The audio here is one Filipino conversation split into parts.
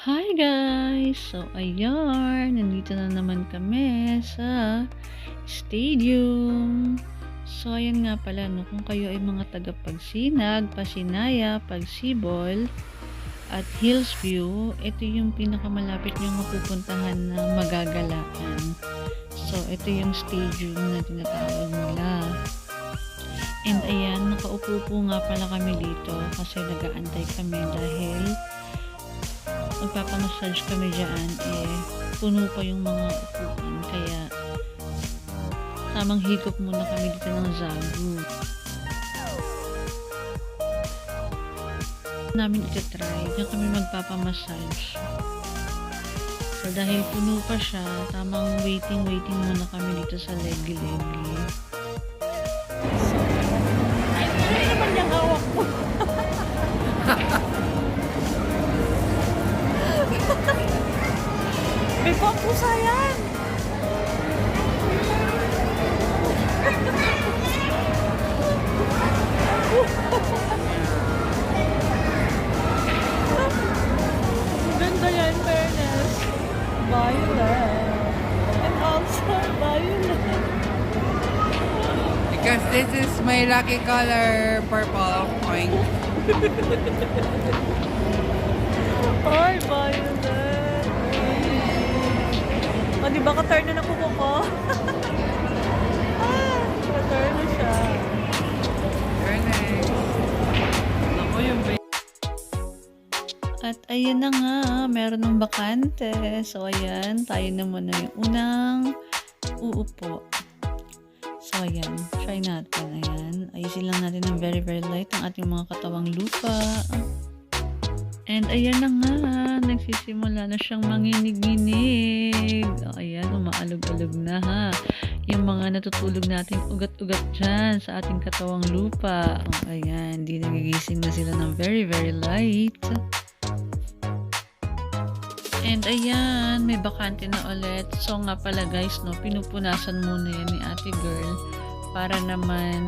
Hi guys! So ayan, nandito na naman kami sa stadium. So ayan nga pala no, kung kayo ay mga taga Pagsinag, Pasinaya, Pagsibol at Hillsview, ito yung pinakamalapit niyong mapupuntahan na magagalaan. So ito yung stadium na tinatawag nila. And ayan, nakaupo po nga pala kami dito kasi nag-aantay kami dahil magpapamassage kami dyan, puno pa yung mga upuan. Kaya, tamang higop muna kami dito ng Zagu. Namin iti-try, dyan kami magpapamassage. So, dahil puno pa siya, tamang waiting muna kami dito sa Legi. Ay, ano naman yung hawak mo? May pampusa yan! Ganda yan, fairness. Violet. And also violet. Because this is my lucky color, purple. Oink. Ay, violet. O, di ba ka-turn na kuko ko? Ka-turn na siya. Very nice. Ako yung At ayun na nga, meron ng bakante. So ayan, tayo na muna yung unang uupo. So ayan, try natin. Ayan, ayusin lang natin ng very light ang ating mga katawang lupa. And ayan na nga, nagsisimula na siyang manginig-nginig. O ayan, umaalog-alog na ha. Yung mga natutulog nating ugat-ugat dyan sa ating katawang lupa. O ayan, di nagigising na sila ng very light. And ayan, may bakante na ulit. So nga pala guys, no, pinupunasan muna yan ni ate girl para naman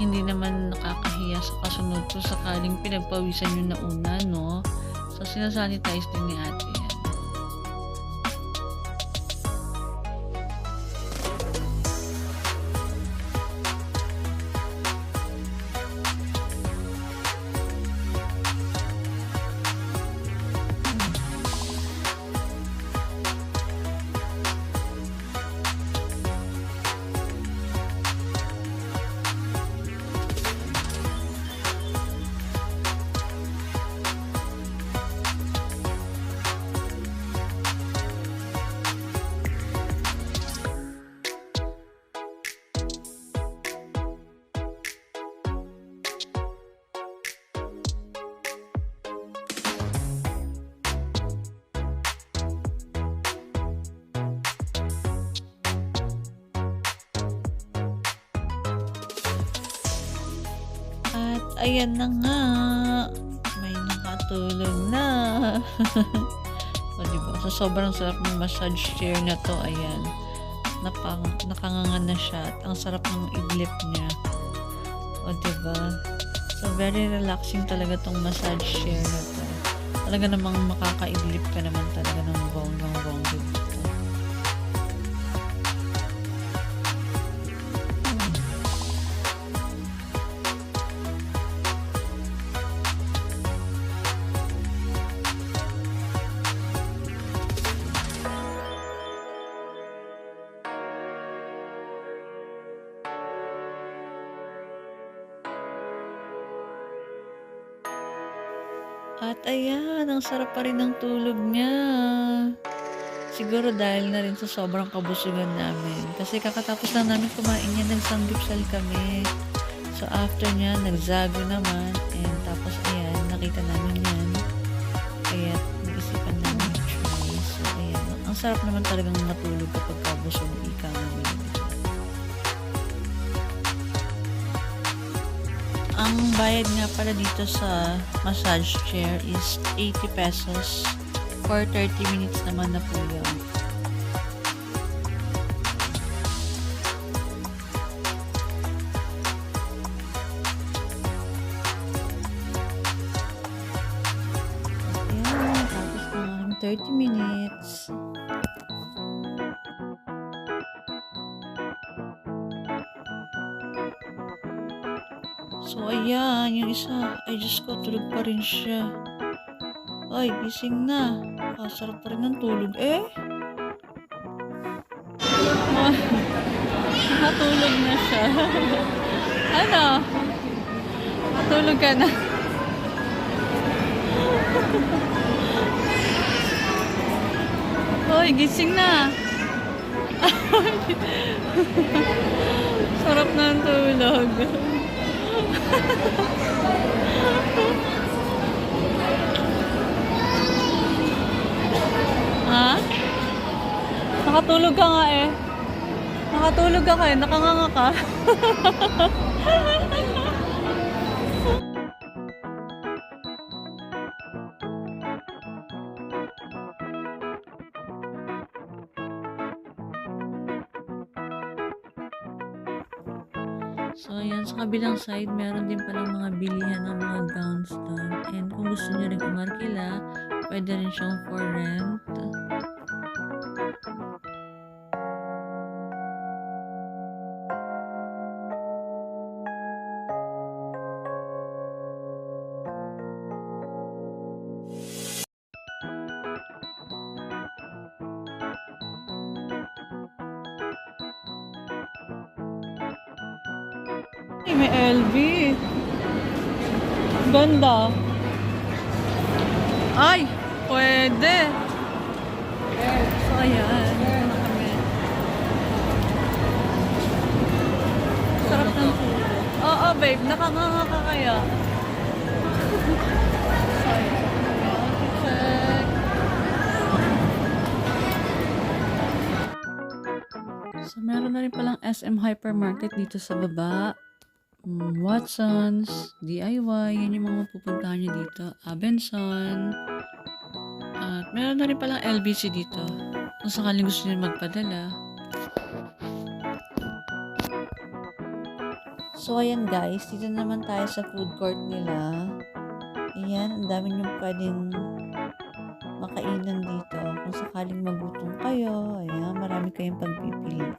hindi naman nakakahiya sa kasunod kung sakaling pinagpawisan yun na una, no? So sinasanitize din ni ate yan. At ayan na nga, may nakatulog na. O diba, sa sobrang sarap ng massage chair na to, ayan, nakangangan na siya at ang sarap ng idlip niya. O diba, so very relaxing talaga tong massage chair na to. Talaga namang makakaidlip ka naman talaga ng bonggang dito. At ayan, ang sarap pa rin ng tulog niya. Siguro dahil na rin sa sobrang kabusugan namin. Kasi kakatapos lang namin kumain niya, nagsanggipsal kami. So after niya, nagzago naman. And tapos ayan, nakita namin yan. Kaya nag-isipan namin try. So ayan, ang sarap naman talagang natulog kapag kabusog ika namin. Ang bayad nga pala dito sa massage chair is 80 pesos for 30 minutes naman na po yun. 30 minutes. So, ayan, yung isa. Ay, Diyos ko, tulog pa rin siya. Ay, gising na. Sarap pa rin ng tulog. Eh? Oh, nakatulog na siya. Ano? Nakatulog ka na. Hoy, gising na. Sarap ng tulog. Ha? Nakatulog ka nga eh. Nakatulog ka eh. Nakanganga ka. So, ayan, sa kabilang side, meron din palang mga bilihan ng mga gowns doon. And kung gusto nyo rin umarkila, pwede rin siyang for rent. Ay, may LV. Ganda. Ay, pwede. So, ayan. Ito na kami. Sarap ng tulog. Oo, babe. Nakanganga ka kaya. So, ayan. Check. So, meron na rin palang SM Hypermarket dito sa baba. Watsons, DIY, yan yung mga pupuntahan nyo dito. Abenson. At meron na rin palang LBC dito. Kung sakaling gusto nyo magpadala. So, ayan guys. Dito naman tayo sa food court nila. Ayan, ang dami nyo pwedeng makainan dito. Kung sakaling magutom kayo, ayan, marami kayong pagpipilian.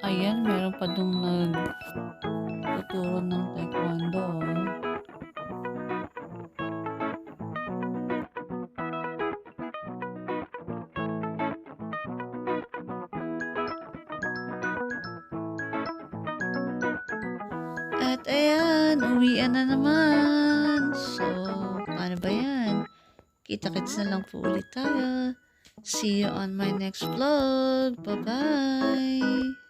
Ayan, meron pa dong nagtuturo ng taekwondo. At ayan, uwian na naman. So, paano ba yan? Kita-kits na lang po ulit tayo. See you on my next vlog. Bye-bye!